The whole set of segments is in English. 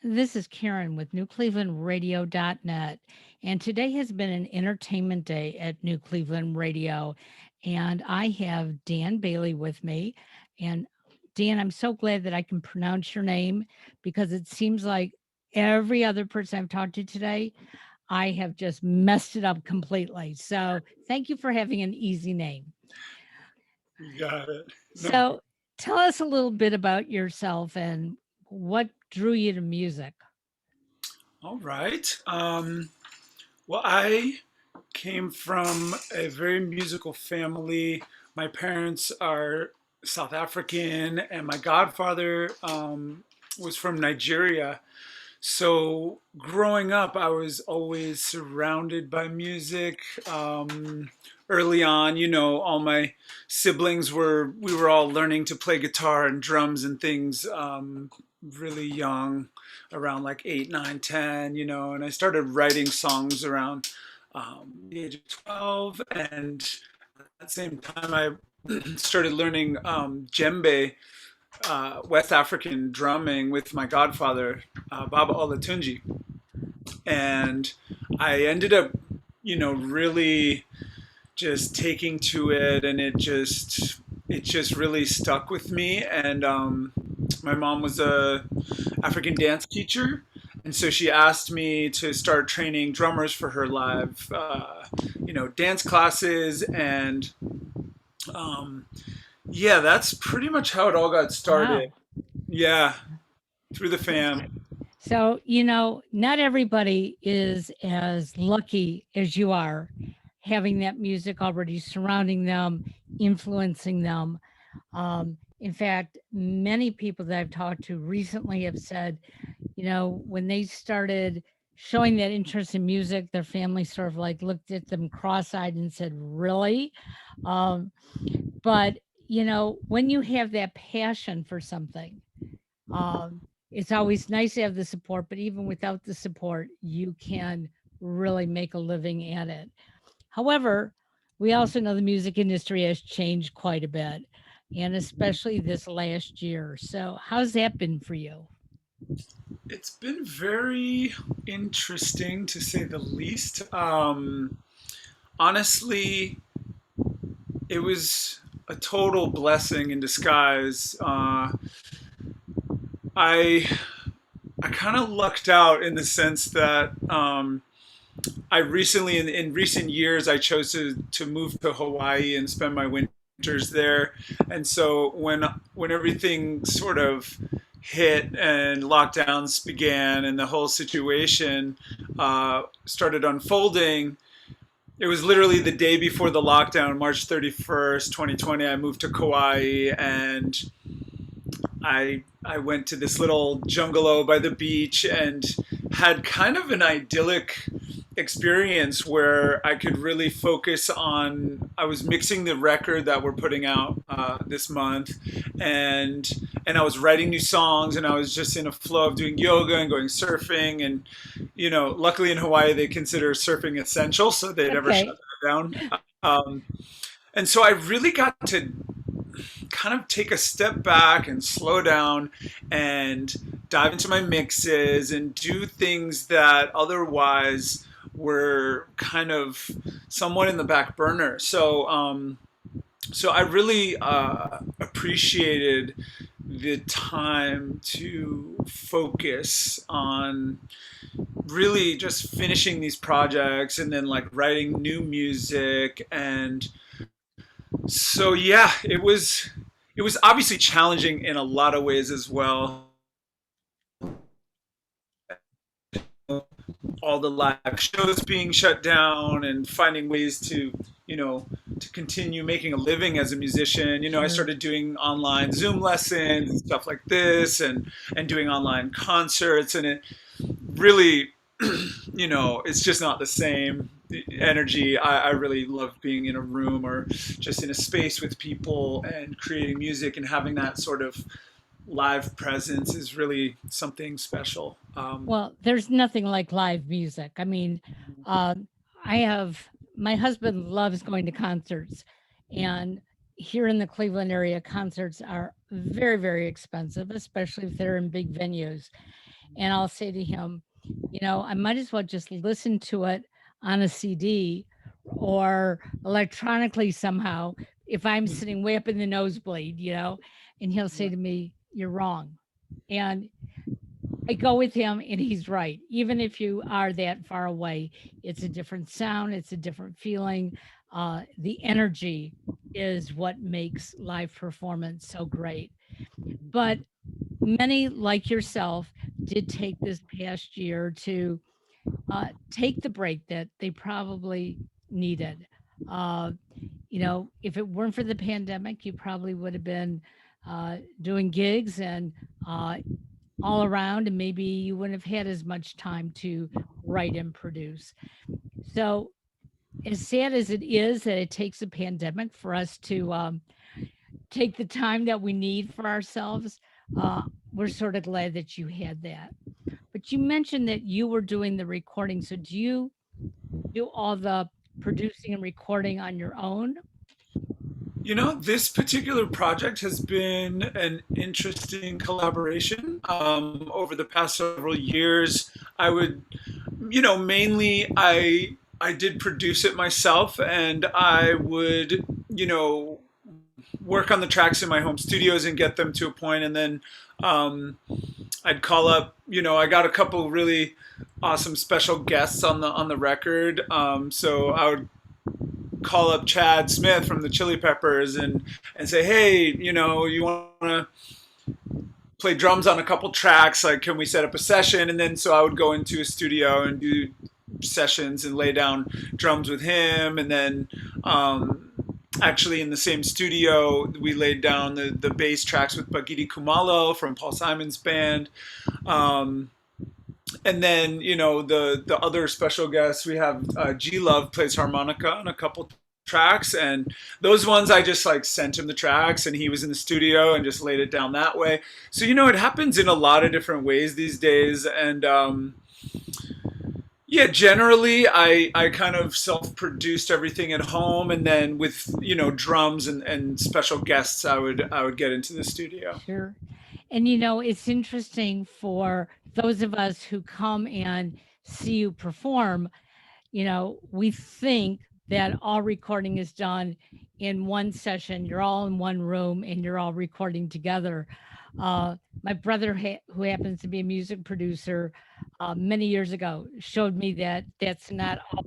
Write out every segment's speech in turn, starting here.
This is Karen with NewClevelandRadio.net. And today has been an entertainment day at New Cleveland Radio. And I have Dan Bailey with me. And Dan, I'm so glad that I can pronounce your name because it seems like every other person I've talked to today, I have just messed it up completely. So thank you for having an easy name. You got it. No. So tell us a little bit about yourself and what drew you to music. All right. Well, I came from a very musical family. My parents are South African, and my godfather was from Nigeria. So growing up, I was always surrounded by music. Early on, all my siblings we were all learning to play guitar and drums and things really young, around like 8, 9, 10, and I started writing songs around the age of 12. And at that same time, I started learning djembe, West African drumming with my godfather, Baba Olatunji. And I ended up, really just taking to it, and it just really stuck with me. And my mom was a African dance teacher, and so she asked me to start training drummers for her live, dance classes. And um, yeah, that's pretty much how it all got started. Wow. Yeah, through the fam. So, not everybody is as lucky as you are having that music already surrounding them, influencing them. In fact, many people that I've talked to recently have said, when they started showing that interest in music, their family sort of like looked at them cross eyed and said, really? Um, but, when you have that passion for something, um, it's always nice to have the support, but even without the support, you can really make a living at it. However, we also know the music industry has changed quite a bit, and especially this last year. So, how's that been for you? It's been very interesting to say the least. Honestly, it was a total blessing in disguise. I I kind of lucked out in the sense that I recently, in recent years, I chose to move to Hawaii and spend my winters there. And so when everything sort of hit and lockdowns began and the whole situation started unfolding, it was literally the day before the lockdown, March 31st, 2020. I moved to Kauai, and I went to this little jungalow by the beach and had kind of an idyllic experience where I could really focus on. I was mixing the record that we're putting out this month, and I was writing new songs, and I was just in a flow of doing yoga and going surfing. And luckily in Hawaii they consider surfing essential, so they never shut Okay. that down. Um, and so I really got to kind of take a step back and slow down and dive into my mixes and do things that otherwise were kind of somewhat in the back burner. So I really appreciated the time to focus on really just finishing these projects and then like writing new music. And so yeah, it was obviously challenging in a lot of ways as well. All the live shows being shut down and finding ways to continue making a living as a musician. I Sure. started doing online Zoom lessons and stuff like this, and doing online concerts, and it really, it's just not the same energy. I really love being in a room or just in a space with people and creating music, and having that sort of live presence is really something special. Well, there's nothing like live music. I mean, um, I have my husband loves going to concerts, and here in the Cleveland area, concerts are very, very expensive, especially if they're in big venues. and I'll say to him, I might as well just listen to it on a CD or electronically somehow if I'm sitting way up in the nosebleed. And he'll say to me, "You're wrong." And I go with him and he's right. Even if you are that far away, it's a different sound, it's a different feeling. The energy is what makes live performance so great. But many, like yourself, did take this past year to take the break that they probably needed. Uh, if it weren't for the pandemic, you probably would have been doing gigs and uh, all around, and maybe you wouldn't have had as much time to write and produce. So, as sad as it is that it takes a pandemic for us to take the time that we need for ourselves, uh, we're sort of glad that you had that. But you mentioned that you were doing the recording. So, do you do all the producing and recording on your own? This particular project has been an interesting collaboration. Over the past several years, mainly I did produce it myself, and I would, work on the tracks in my home studios and get them to a point, and then I'd call up. I got a couple really awesome special guests on the record. So I would call up Chad Smith from the Chili Peppers and say, hey, you want to play drums on a couple tracks? Like, can we set up a session? And then so I would go into a studio and do sessions and lay down drums with him. And then actually in the same studio, we laid down the bass tracks with Bagidi Kumalo from Paul Simon's band. And then the other special guests we have, G Love plays harmonica on a couple tracks, and those ones I just like sent him the tracks and he was in the studio and just laid it down that way. So it happens in a lot of different ways these days. And yeah, generally I kind of self-produced everything at home, and then with drums and special guests I would get into the studio. Sure. And it's interesting for those of us who come and see you perform, we think that all recording is done in one session. You're all in one room and you're all recording together. My brother, who happens to be a music producer, many years ago, showed me that that's not all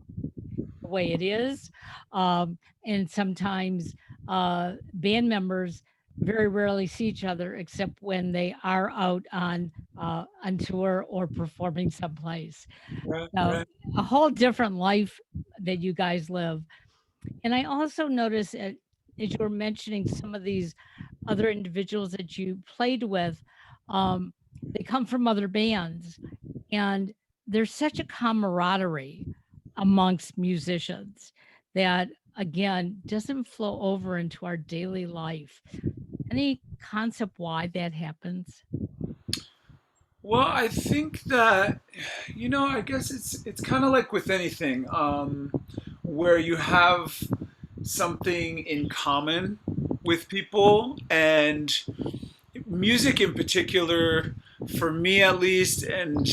the way it is. And sometimes band members very rarely see each other except when they are out on tour or performing someplace. Right, So right. a whole different life that you guys live. And I also noticed as you were mentioning some of these other individuals that you played with, um, they come from other bands, and there's such a camaraderie amongst musicians that again doesn't flow over into our daily life. Any concept why that happens? Well, I think that I guess it's kind of like with anything, where you have something in common with people, and music in particular, for me at least, and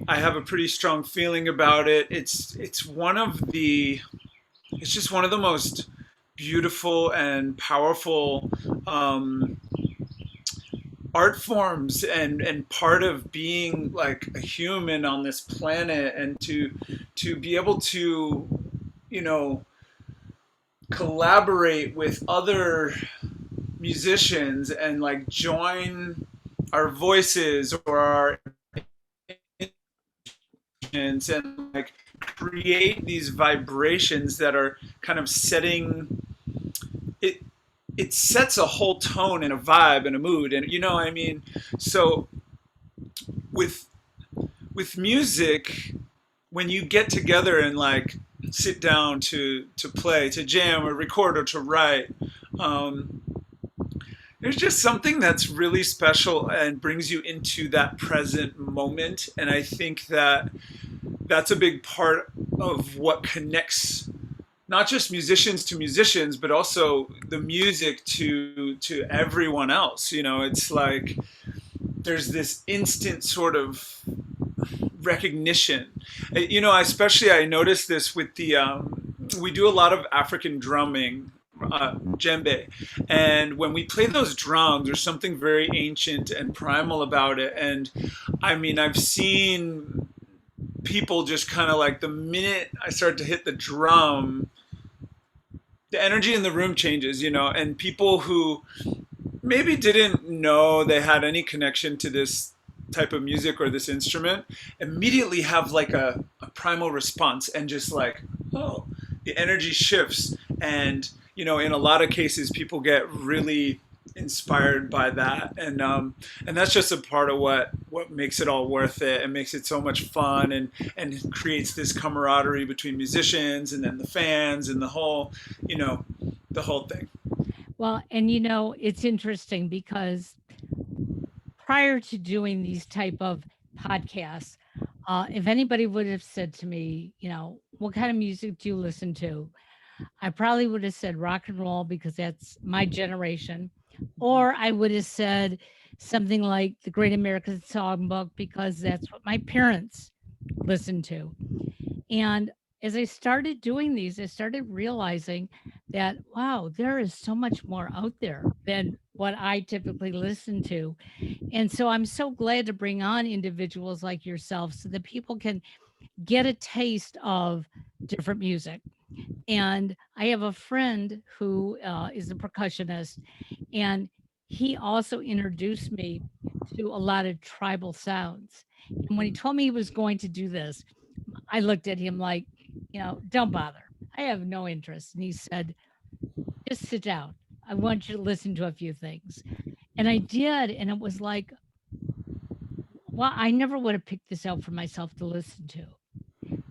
I have a pretty strong feeling about it. It's just one of the most beautiful and powerful art forms, and part of being like a human on this planet, and to be able to you know collaborate with other musicians and like join our voices or our instruments and like create these vibrations that are kind of setting it. It sets a whole tone and a vibe and a mood, and what I mean. So with music, when you get together and like sit down to play, to jam or record or to write, um, there's just something that's really special and brings you into that present moment. And I think that that's a big part of what connects not just musicians to musicians, but also the music to everyone else. It's like there's this instant sort of recognition. You know, especially I noticed this with the we do a lot of African drumming, djembe, and when we play those drums, there's something very ancient and primal about it. And I mean, I've seen people just kind of like the minute I start to hit the drum, the energy in the room changes, you know, and people who maybe didn't know they had any connection to this type of music or this instrument immediately have like a primal response and just like, oh, the energy shifts. And, you know, in a lot of cases, people get really inspired by that. And that's just a part of what makes it all worth it and makes it so much fun and creates this camaraderie between musicians and then the fans and the whole, you know, the whole thing. Well, and it's interesting because prior to doing these type of podcasts, if anybody would have said to me, what kind of music do you listen to? I probably would have said rock and roll because that's my generation. Or I would have said something like the Great American Songbook because that's what my parents listened to. And as I started doing these, I started realizing that, wow, there is so much more out there than what I typically listen to. And so I'm so glad to bring on individuals like yourself so that people can get a taste of different music. And I have a friend who is a percussionist, and he also introduced me to a lot of tribal sounds. And when he told me he was going to do this, I looked at him like, don't bother. I have no interest. And he said, just sit down. I want you to listen to a few things. And I did. And it was like, well, I never would have picked this out for myself to listen to.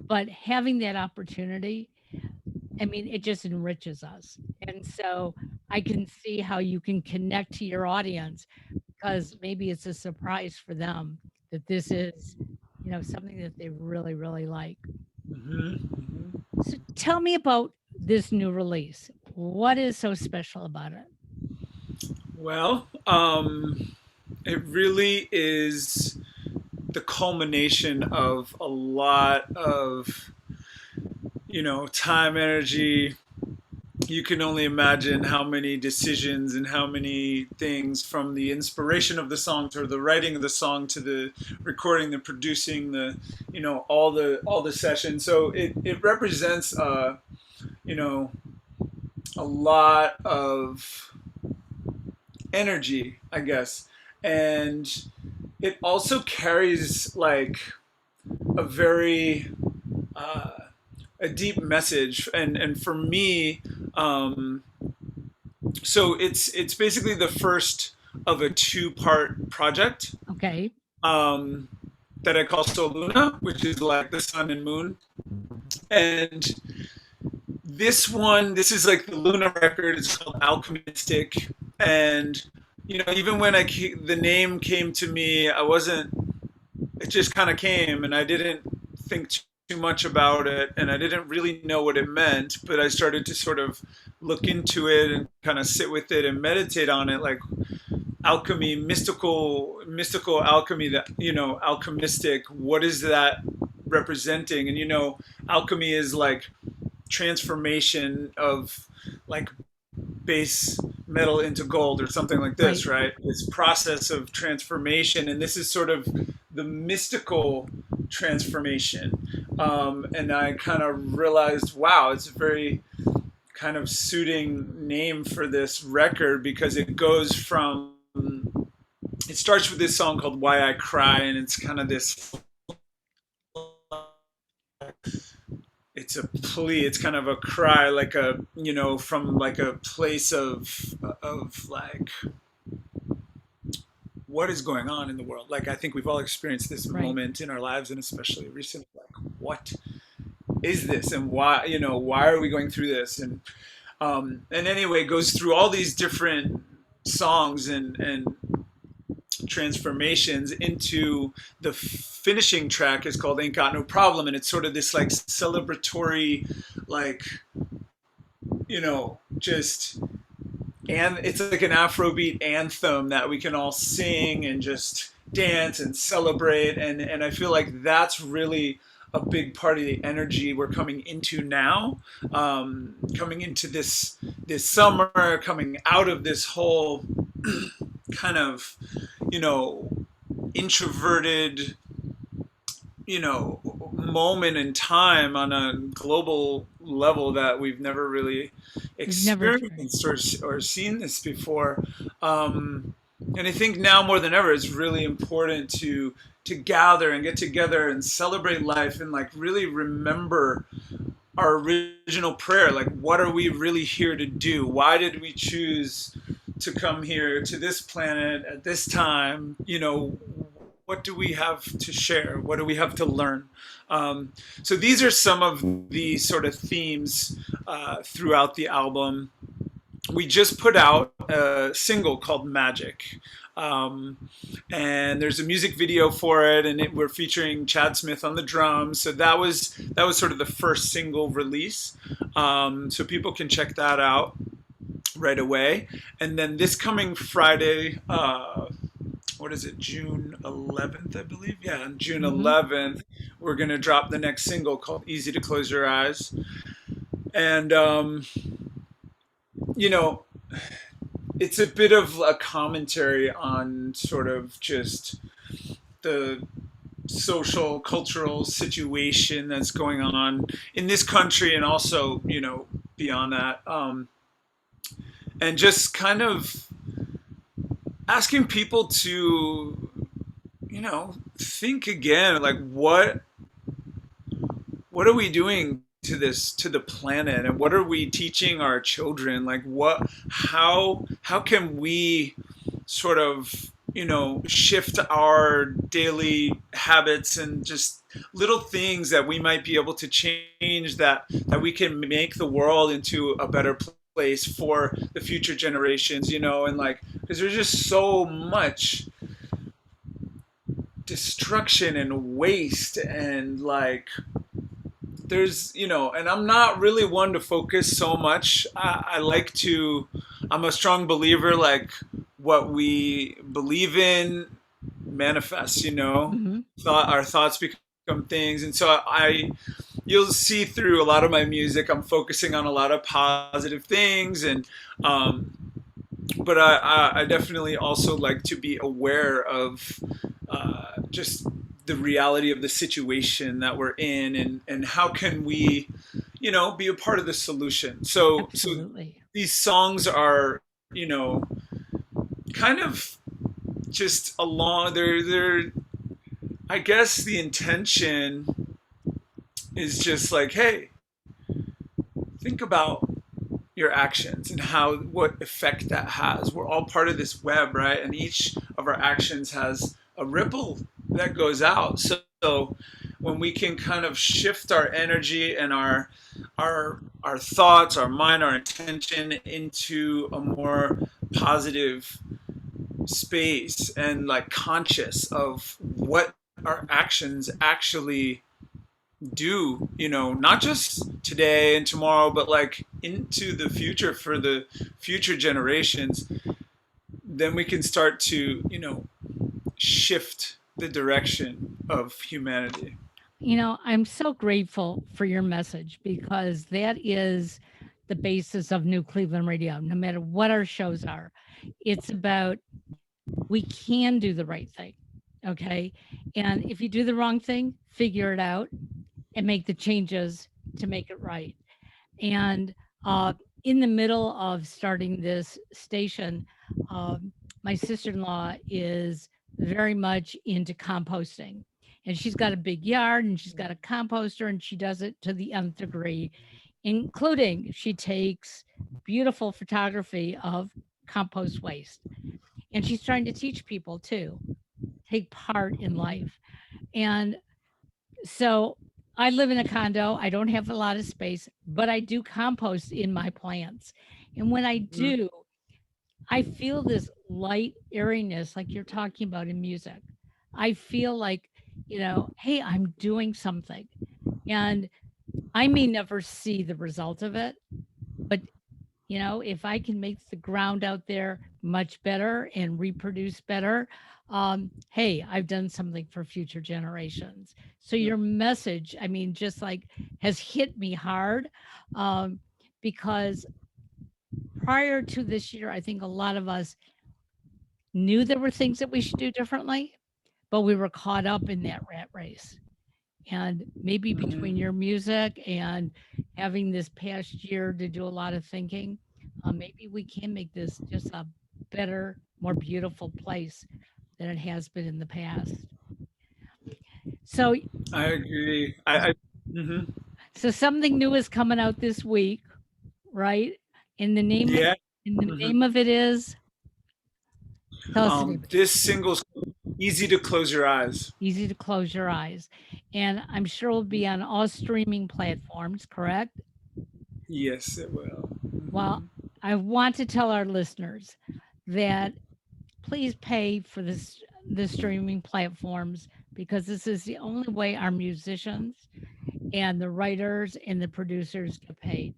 But having that opportunity, I mean, it just enriches us. And so I can see how you can connect to your audience because maybe it's a surprise for them that this is, something that they really, really like. So tell me about this new release. What is so special about it? Well, it really is the culmination of a lot of, time, energy. You can only imagine how many decisions and how many things from the inspiration of the song to the writing of the song to the recording, the producing, the, all the sessions. So it represents, a lot of energy, I guess. And it also carries like a very a deep message, and for me, so it's basically the first of a two-part project. Okay. That I call Soluna, which is like the sun and moon, and this is like the Luna record. It's called Alchemistic, and even when the name came to me, I wasn't. It just kind of came, and I didn't think too much about it, and I didn't really know what it meant. But I started to sort of look into it and kind of sit with it and meditate on it, like alchemy, mystical alchemy. That alchemistic. What is that representing? And alchemy is like transformation of like base metal into gold or something like this, right? This process of transformation, and this is sort of the mystical transformation. And I kind of realized, wow, it's a very kind of suiting name for this record because it goes from, it starts with this song called Why I Cry, and it's kind of this, it's a plea, it's kind of a cry, like a, from like a place of like, what is going on in the world? Like, I think we've all experienced this moment in our lives, and especially recently, like, what is this? And why, why are we going through this? And anyway, it goes through all these different songs and transformations into the finishing track is called Ain't Got No Problem, and it's sort of this like celebratory, like, just and it's like an Afrobeat anthem that we can all sing and just dance and celebrate. And I feel like that's really a big part of the energy we're coming into now, coming into this summer, coming out of this whole kind of, you know, introverted, moment in time on a global level that we've never really We've never tried. experienced or seen this before. And I think now more than ever, it's really important to gather and get together and celebrate life and like really remember our original prayer. Like, what are we really here to do? Why did we choose to come here to this planet at this time? What do we have to share? What do we have to learn? So these are some of the sort of themes throughout the album. We just put out a single called Magic. And there's a music video for it, and we're featuring Chad Smith on the drums. So that was sort of the first single release. So people can check that out right away. And then this coming Friday, what is it, June 11th, I believe? Yeah, on June Hmm. 11th, we're going to drop the next single called Easy to Close Your Eyes. And, you know, it's a bit of a commentary on sort of just the social, cultural situation that's going on in this country and also, beyond that. And just kind of asking people to, think again, like what are we doing to the planet, and what are we teaching our children? Like, how can we sort of, shift our daily habits and just little things that we might be able to change, that we can make the world into a better place for the future generations, and like, because there's just so much destruction and waste, and like, there's, and I'm not really one to focus so much. I like to, I'm a strong believer, like, what we believe in manifests, Hmm. our thoughts become things. And so you'll see through a lot of my music, I'm focusing on a lot of positive things. And but I definitely also like to be aware of just the reality of the situation that we're in, and how can we, be a part of the solution. So Absolutely. these songs are, you know, kind of just along. They're I guess the intention is just like, hey, think about your actions and what effect that has. We're all part of this web, right? And each of our actions has a ripple that goes out. So when we can kind of shift our energy and our thoughts, our mind, our intention into a more positive space, and like conscious of what our actions actually do, not just today and tomorrow, but like into the future for the future generations, then we can start to, shift the direction of humanity. I'm so grateful for your message because that is the basis of New Cleveland Radio, no matter what our shows are. It's about we can do the right thing. Okay. And if you do the wrong thing, figure it out and make the changes to make it right. And uh, in the middle of starting this station, um, my sister in law is very much into composting. And she's got a big yard and she's got a composter and she does it to the nth degree, including she takes beautiful photography of compost waste. And she's trying to teach people to take part in life. And so I live in a condo. I don't have a lot of space, but I do compost in my plants. And when I Mhm. do, I feel this light airiness like you're talking about in music. I feel like, hey, I'm doing something. And I may never see the result of it, but You know, if I can make the ground out there much better and reproduce better, hey, I've done something for future generations. So Yep. your message, I mean, just like has hit me hard, um, because prior to this year, I think a lot of us knew there were things that we should do differently, but we were caught up in that rat race. And maybe between Mhm. your music and having this past year to do a lot of thinking, maybe we can make this just a better, more beautiful place than it has been in the past. So, I agree. Mhm. so something new is coming out this week, right? In the name, Yeah. in the Mhm. name of it is, tell us the name. This single's easy to close your eyes. Easy to close your eyes, and I'm sure will be on all streaming platforms. Correct? Yes, it will. Well, Mhm. I want to tell our listeners that please pay for this the streaming platforms because this is the only way our musicians and the writers and the producers get paid.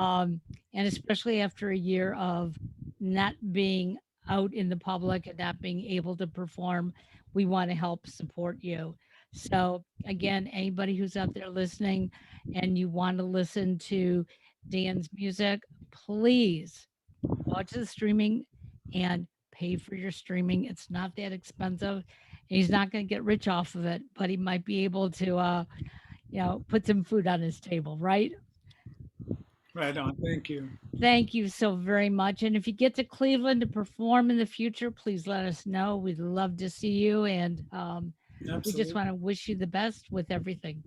Um, and especially after a year of not being out in the public and not being able to perform, we want to help support you. So, again, anybody who's out there listening and you want to listen to Dan's music, please go out to the streaming and pay for your streaming. It's not that expensive. He's not going to get rich off of it, but he might be able to, put some food on his table, right? Right on. Thank you. Thank you so very much. And if you get to Cleveland to perform in the future, please let us know. We'd love to see you. And we just Absolutely. want to wish you the best with everything.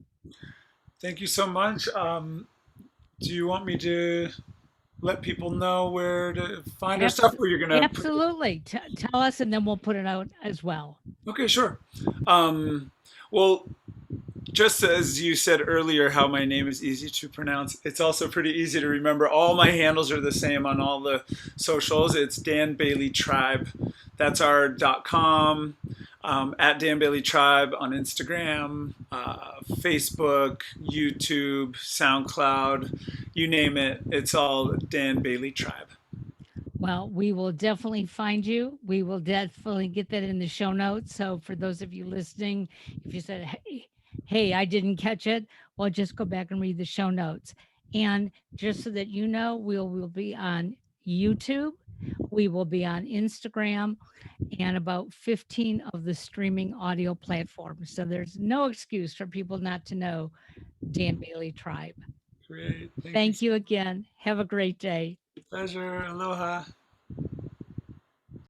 Thank you so much. Do you want me to let people know where to find our stuff, Abs- or you're gonna put? Absolutely. Tell us, and then we'll put it out as well. Okay, sure. Um, well, just as you said earlier, how my name is easy to pronounce, it's also pretty easy to remember. All my handles are the same on all the socials. It's Dan Bailey Tribe. That's our .com. At Dan Bailey Tribe on Instagram, Facebook, YouTube, SoundCloud, you name it. It's all Dan Bailey Tribe. Well, we will definitely find you. We will definitely get that in the show notes. So for those of you listening, if you said, hey, I didn't catch it, well, just go back and read the show notes. And just so that you know, we'll be on YouTube, we will be on Instagram, and about 15 of the streaming audio platforms. So there's no excuse for people not to know Dan Bailey Tribe. Great. Thank you. Thank you again. Have a great day. Pleasure. Aloha.